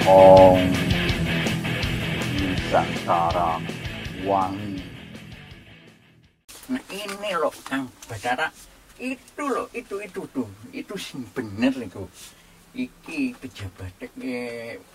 Om Nusantara Wangi. Nah ini loh Kang Bathara, itu loh, itu tuh, itu sing bener itu. Iki pejabat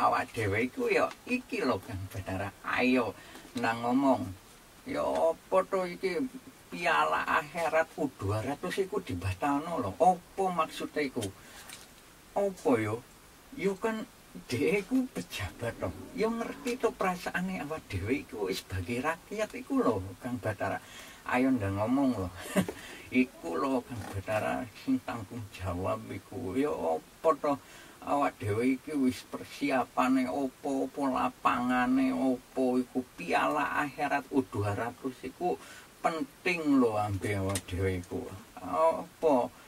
awak dhewe iku ya iki loh Kang Bathara. Ayo nang ngomong. Ya apa to iki piala akhirat U200 iku dibatalno lho. Apa maksudnya iku? Apa yo? Yo kan dhewe iku pejabat to. Yo ngerti to perasaane awak dhewe iku sebagai rakyat iku lho Kang Bathara. Ayo ndang ngomong lho. Iku lho Kang Bathara sing tanggung jawab iku. Yo apa to awak dhewe iki wis persiapane opo lapangane opo iku piala akhirat U200 iku penting lho ambe awak dhewe iku. Apa?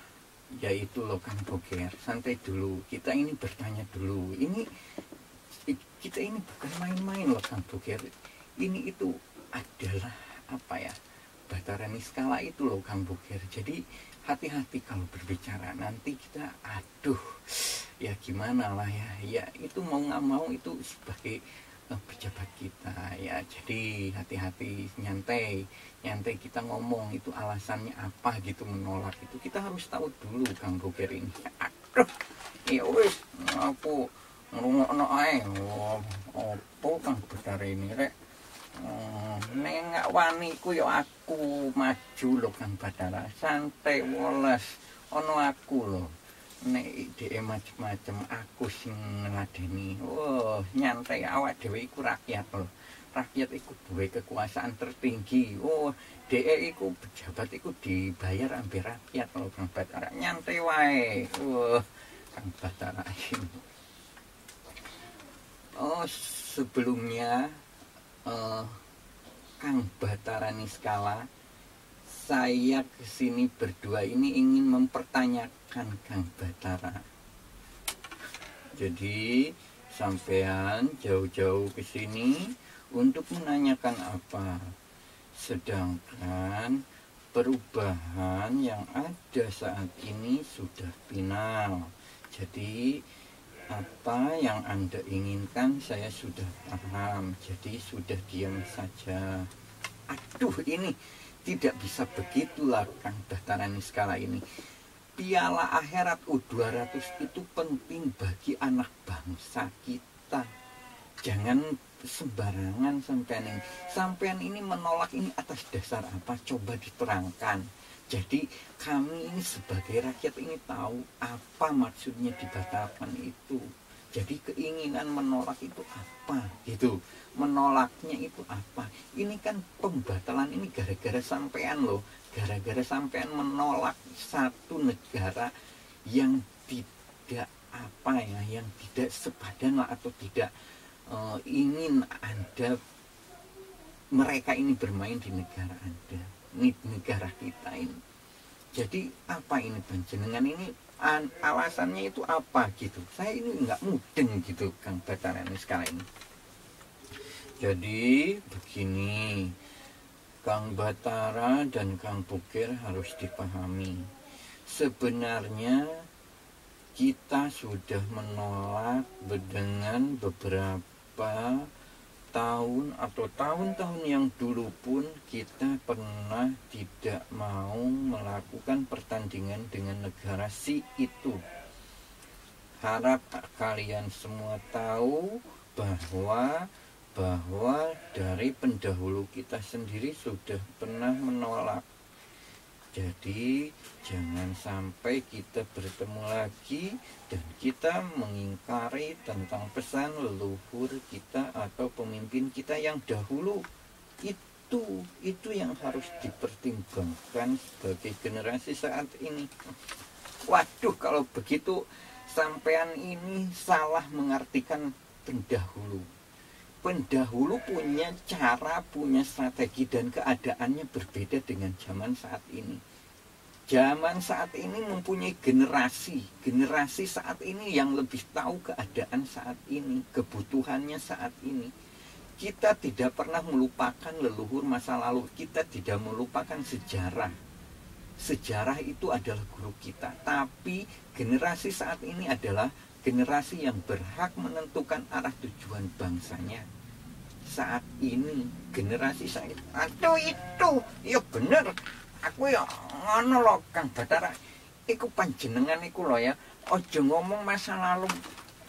Ya itu loh Kang Boger, santai dulu. Kita ini bertanya dulu. Kita ini bukan main-main loh Kang Boger. Ini itu adalah apa ya? Bathara Niskala itu loh Kang Boger. Jadi hati-hati kalau berbicara, nanti kita aduh ya gimana lah ya. Ya itu mau nggak mau itu sebagai pejabat kita ya. Jadi hati-hati, nyantai kita ngomong itu alasannya apa gitu menolak itu kita harus tahu dulu Kang Boger ini. Aduh ya wis aku ngrungokno ae. Opo Kang Bathara ini rek. Nek gak wani ku ya aku maju lho Kang Bathara. Santai woles ono aku lho. Nek dhek macem-macem aku sing ngladeni. Oh, nyantai awak dhewe iku rakyat lho. Rakyat iku duwe kekuasaan tertinggi. Oh, dhek iku pejabat iku dibayar ambe rakyat lho Kang Bathara. Nyantai wae. Oh, Kang Bathara ini. Oh, sebelumnya Kang Bathara Niskala, saya kesini berdua ini ingin mempertanyakan Kang Bathara. Jadi sampean jauh-jauh kesini untuk menanyakan apa? Sedangkan perubahan yang ada saat ini sudah final. Jadi apa yang Anda inginkan saya sudah paham. Jadi sudah diam saja. Aduh ini tidak bisa begitulah Kang Bathara Niskala ini. Piala akhirat U200 itu penting bagi anak bangsa kita. Jangan sembarangan sampean ini menolak ini atas dasar apa? Coba diterangkan. Jadi kami ini sebagai rakyat ini tahu apa maksudnya dibatalkan itu. Jadi keinginan menolak itu apa gitu. Menolaknya itu apa? Ini kan pembatalan ini gara-gara sampean loh. Gara-gara sampean menolak satu negara yang tidak apa ya, yang tidak sepadan lah atau tidak ingin Anda mereka ini bermain di negara Anda, di negara kita ini. Jadi apa ini panjenengan ini alasannya itu apa gitu? Saya ini nggak mudeng gitu Kang Bathara Niskala ini. Jadi begini, Kang Bathara dan Kang Boger harus dipahami. Sebenarnya kita sudah menolak dengan beberapa tahun atau tahun-tahun yang dulu pun kita pernah tidak mau melakukan pertandingan dengan negara si itu. Harap kalian semua tahu bahwa dari pendahulu kita sendiri sudah pernah menolak. Jadi jangan sampai kita bertemu lagi dan kita mengingkari tentang pesan leluhur kita atau pemimpin kita yang dahulu. Itu yang harus dipertimbangkan sebagai generasi saat ini. Waduh, kalau begitu sampean ini salah mengartikan pendahulu. Pendahulu punya cara, punya strategi dan keadaannya berbeda dengan zaman saat ini. Zaman saat ini mempunyai generasi saat ini yang lebih tahu keadaan saat ini, kebutuhannya saat ini. Kita tidak pernah melupakan leluhur masa lalu, kita tidak melupakan sejarah. Sejarah itu adalah guru kita, tapi generasi saat ini adalah generasi yang berhak menentukan arah tujuan bangsanya. Saat ini generasi saya, aduh itu, ya bener, aku ya ngono lho Kang Bathara, iku panjenengan iku lho ya, aja ngomong masa lalu,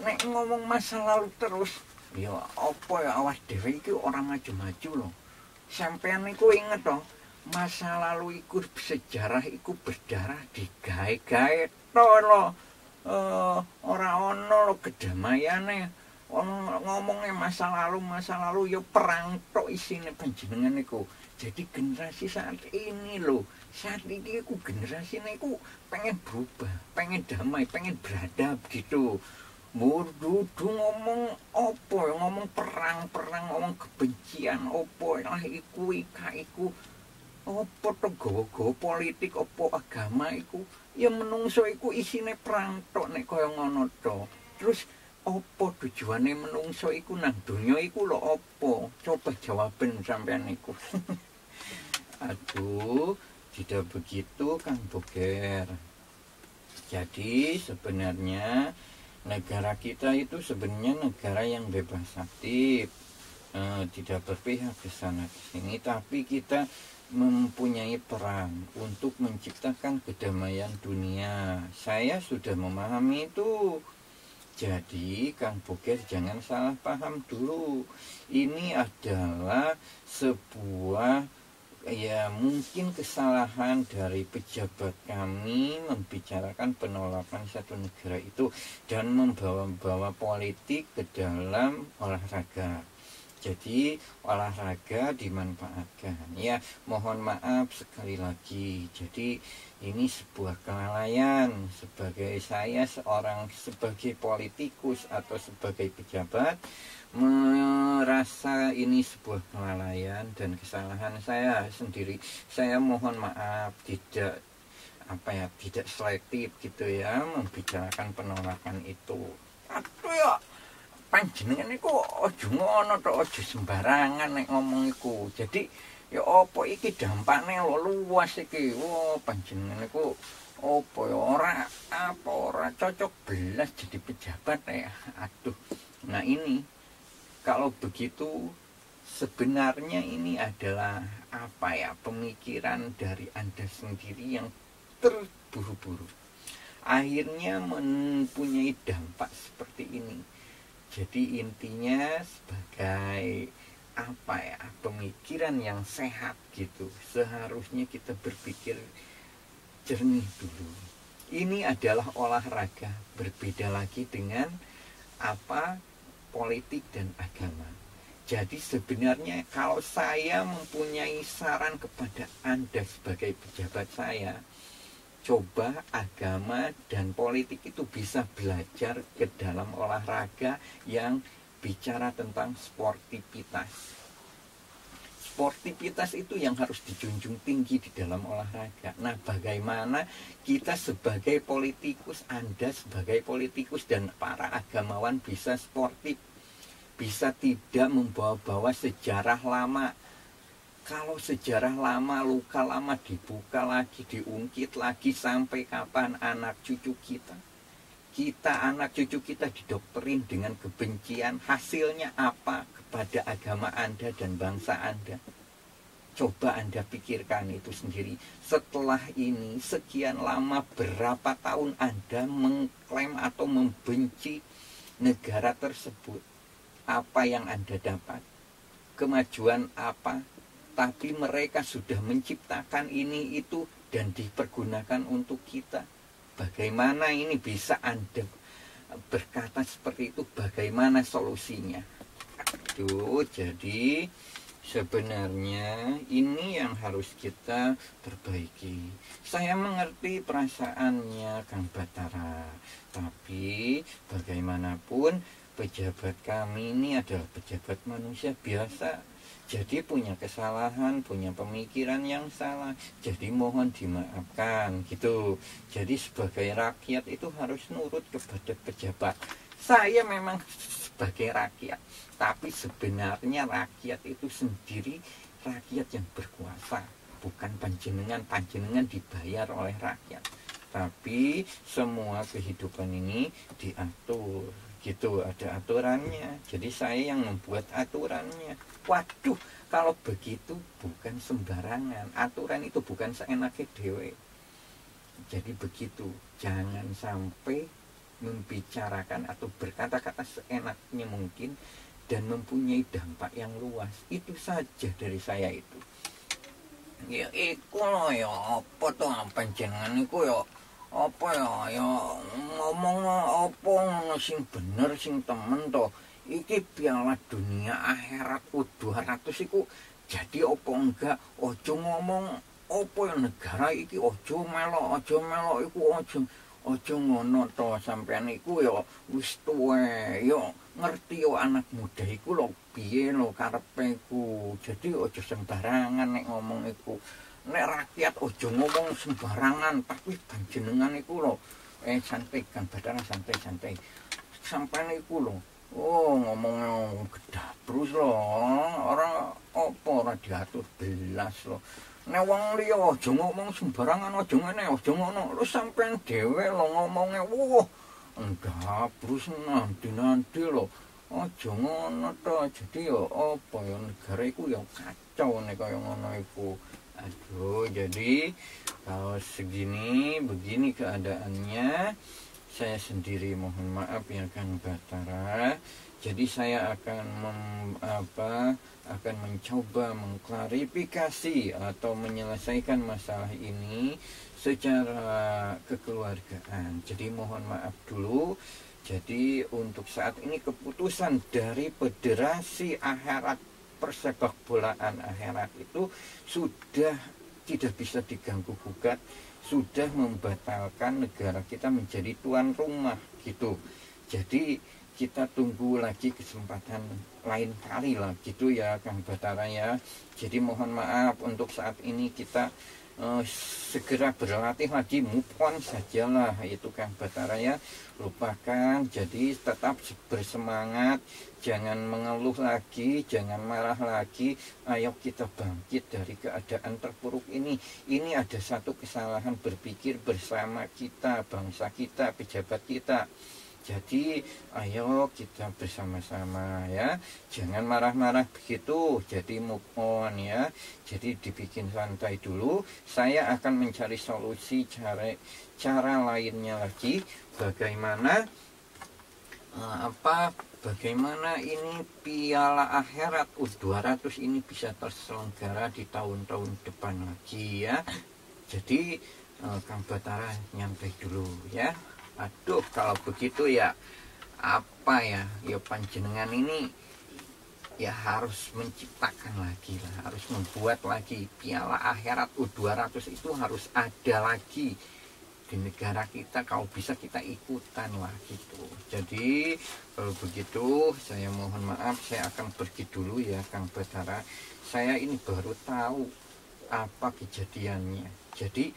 nek ngomong masa lalu terus, ya apa ya awas dhewe iki ora maju-maju lho. Sampeyan iku inget to, masa lalu iku sejarah iku berdarah digawe-gawe to lho. Ora ono lho kedamaiane. Ngomongnya masa lalu ya perang tok isine panjenengan iku. Jadi generasi saat ini loh, saat ini aku generasi ini aku pengen berubah, pengen damai, pengen beradab gitu. Dudu ngomong opo, ngomong perang, ngomong kebencian opo lah iku opo to gowo-gowo politik opo agama iku. Ya menungso iku isine perang tok nek kaya ngono to. Terus opo tujuane menungso iku nang donya iku lho opo? Coba jawaben sampean iku. Aduh, tidak begitu Kang Boger. Jadi sebenarnya negara kita itu sebenarnya negara yang bebas aktif, tidak berpihak ke sana ke sini, tapi kita mempunyai peran untuk menciptakan kedamaian dunia. Saya sudah memahami itu. Jadi Kang Boger jangan salah paham dulu. Ini adalah sebuah ya mungkin kesalahan dari pejabat kami membicarakan penolakan satu negara itu dan membawa-bawa politik ke dalam olahraga. Jadi olahraga dimanfaatkan. Ya, mohon maaf sekali lagi. Jadi ini sebuah kelalaian sebagai politikus atau sebagai pejabat merasa ini sebuah kelalaian dan kesalahan saya sendiri. Saya mohon maaf tidak selektif gitu ya membicarakan penolakan itu. Aduh ya, panjenengan iku aja ngono to, aja sembarangan nek ngomong iku. Jadi ya apa iki dampaknya luas iki. Panjenengan iku apa ya ora cocok belas jadi pejabat ya. Aduh. Nah ini kalau begitu sebenarnya ini adalah pemikiran dari Anda sendiri yang terburu-buru. Akhirnya mempunyai dampak seperti ini. Jadi intinya sebagai pemikiran yang sehat gitu. Seharusnya kita berpikir jernih dulu. Ini adalah olahraga, berbeda lagi dengan politik dan agama. Jadi sebenarnya kalau saya mempunyai saran kepada Anda sebagai pejabat saya, coba agama dan politik itu bisa belajar ke dalam olahraga yang bicara tentang sportivitas. Sportivitas itu yang harus dijunjung tinggi di dalam olahraga. Nah, bagaimana kita sebagai politikus, Anda sebagai politikus dan para agamawan bisa sportif, bisa tidak membawa-bawa sejarah lama. Kalau sejarah lama, luka lama dibuka lagi, diungkit lagi sampai kapan anak cucu kita? Anak cucu kita didoktrin dengan kebencian, hasilnya apa kepada agama Anda dan bangsa Anda? Coba Anda pikirkan itu sendiri. Setelah ini, sekian lama, berapa tahun Anda mengklaim atau membenci negara tersebut? Apa yang Anda dapat? Kemajuan apa? Tapi mereka sudah menciptakan ini itu dan dipergunakan untuk kita. Bagaimana ini bisa Anda berkata seperti itu? Bagaimana solusinya? Aduh, jadi sebenarnya ini yang harus kita perbaiki. Saya mengerti perasaannya Kang Bathara, tapi bagaimanapun pejabat kami ini adalah pejabat manusia biasa. Jadi punya kesalahan, punya pemikiran yang salah. Jadi mohon dimaafkan gitu. Jadi sebagai rakyat itu harus nurut kepada pejabat. Saya memang sebagai rakyat, tapi sebenarnya rakyat itu sendiri rakyat yang berkuasa, bukan panjenengan dibayar oleh rakyat. tetapi semua kehidupan ini diatur gitu, ada aturannya. Jadi saya yang membuat aturannya. Waduh, kalau begitu bukan sembarangan. Aturan itu bukan seenaknya dewe. Jadi begitu, jangan sampai membicarakan atau berkata-kata seenaknya mungkin dan mempunyai dampak yang luas. Itu saja dari saya itu. Ya iku lho ya, apa to panjenengan iku ya apa ya ngomong apa ngono sing bener sing temen to. Iki Piala Dunia akhirat U200 iku jadi apa enggak, ojo ngomong apa ya negara iki, ojo melok iku, ojo ngono to. Sampean iku ya wis tuwe ya, ngerti yo anak muda iku lho piye lho karepe iku. Jadi ojo sembarangan nek ngomong iku. Nek rakyat ojo ngomong sembarangan, tapi panjenengan iku lho santai kan Bathara, santai. Sampeyan iku lho ngomong gedabrus lho, orang apa ora diatur belas lho. Nek wong liya aja ngomong sembarangan, aja ngene, aja ngono. Lho sampean dhewe lho ngomonge gedabrus nanti lho. Aja ngono to. Jadi ya apa ya negara iku ya kacau nek kaya ngono iku. Aduh, jadi kalau begini keadaannya, saya sendiri mohon maaf ya Kang Bathara. Jadi saya akan mencoba mengklarifikasi atau menyelesaikan masalah ini secara kekeluargaan. Jadi mohon maaf dulu. Jadi untuk saat ini keputusan dari Federasi Akhirat Persepak Bolaan Akhirat itu sudah tidak bisa diganggu gugat, sudah membatalkan negara kita menjadi tuan rumah gitu. Jadi kita tunggu lagi kesempatan lain kali lah gitu ya Kang Bathara ya. Jadi mohon maaf untuk saat ini kita segera berlatih lagi, move on sajalah itu Kang Bathara ya. Lupakan, jadi tetap bersemangat, jangan mengeluh lagi, jangan marah lagi. Ayo kita bangkit dari keadaan terpuruk ini. Ini ada satu kesalahan berpikir bersama kita, bangsa kita, pejabat kita. Jadi ayo kita bersama-sama ya, jangan marah-marah begitu. Jadi move on ya, jadi dibikin santai dulu. Saya akan mencari solusi cara lainnya lagi, bagaimana bagaimana ini Piala Akhirat U200 ini bisa terselenggara di tahun-tahun depan lagi ya. Jadi Kang Bathara nyantai dulu ya. Aduh, kalau begitu ya ya panjenengan ini ya harus menciptakan lagi lah, harus membuat lagi Piala Akhirat U200 itu harus ada lagi di negara kita. Kalau bisa kita ikutan lah gitu. Jadi kalau begitu saya mohon maaf, saya akan pergi dulu ya Kang Bathara. Saya ini baru tahu apa kejadiannya. Jadi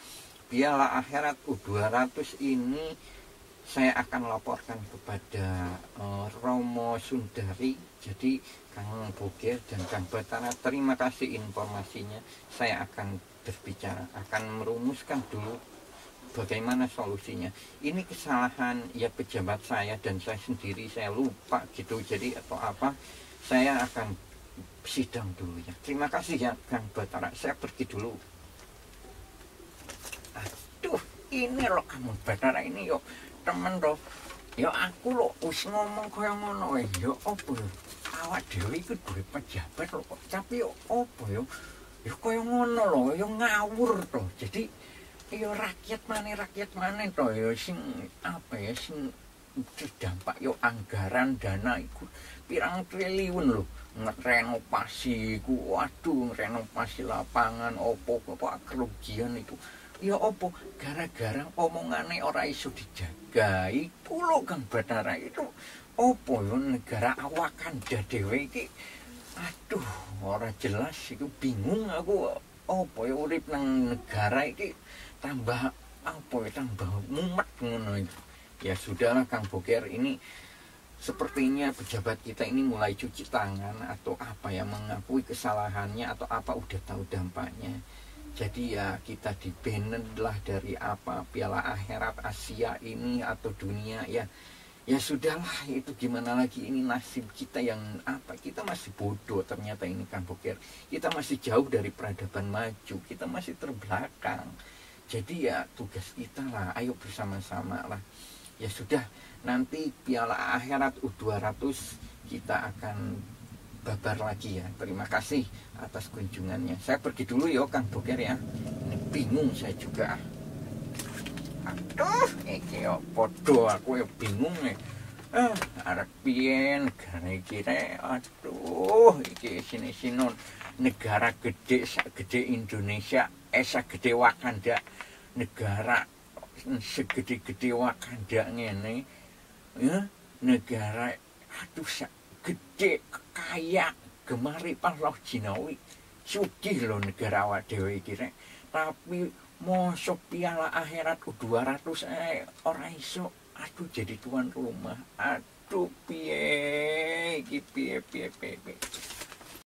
Piala Akhirat U200 ini saya akan laporkan kepada Romo Sundari. Jadi Kang Boger dan Kang Bathara, terima kasih informasinya. Saya akan berbicara, akan merumuskan dulu bagaimana solusinya. Ini kesalahan ya pejabat saya dan saya sendiri, saya lupa gitu. Jadi atau apa, saya akan sidang dulu ya. Terima kasih ya Kang Bathara, saya pergi dulu. Aduh, ini loh kamu Bathara ini yuk temen loh. Ya aku loh wis ngomong kaya ngono ya apa ya. Awak dhewe iku duwe pejabat loh kok. Tapi yo apa ya? Ya kaya ngono loh, ya ngawur to. Jadi ya rakyat mana to ya sing apa ya sing dampak yo anggaran dana iku pirang triliun loh. Ngerenovasi iku, waduh ngerenovasi lapangan opo kok kerugian itu. Ya apa gara-gara omongane ora iso dijaga iku lho Kang Bathara. Itu apa ya negara awakan dhewe iki. Aduh ora jelas iku, bingung aku. Apa ya urip nang negara iki tambah apa ya tambah mumet ngono itu. Ya sudahlah Kang Boger, ini sepertinya pejabat kita ini mulai cuci tangan atau apa ya, mengakui kesalahannya atau apa, udah tahu dampaknya. Jadi ya kita di-banned lah dari apa Piala Akhirat Asia ini atau dunia ya. Ya sudahlah, itu gimana lagi, ini nasib kita yang apa, kita masih bodoh ternyata ini Kang Boker. Kita masih jauh dari peradaban maju, kita masih terbelakang. Jadi ya tugas kita lah, ayo bersama-sama lah. Ya sudah, nanti Piala Akhirat U200 kita akan babar lagi ya. Terima kasih atas kunjungannya. Saya pergi dulu ya Kang Boker ya. Ini bingung saya juga. Aduh, iki yo podo aku yo bingung nih. Arep piye negara iki rek? Aduh, iki sini-sini negara gede sak gede Indonesia, sak gede Wakanda. Negara segede-gede Wakanda ngene. Ya, negara aduh sak gede kaya gemaripan loh jinawi. Sugih lho negara awak dhewe iki rek. Tapi mosok Piala Akhirat U200 ora iso. Aduh, jadi tuan rumah. Aduh, piye iki piye.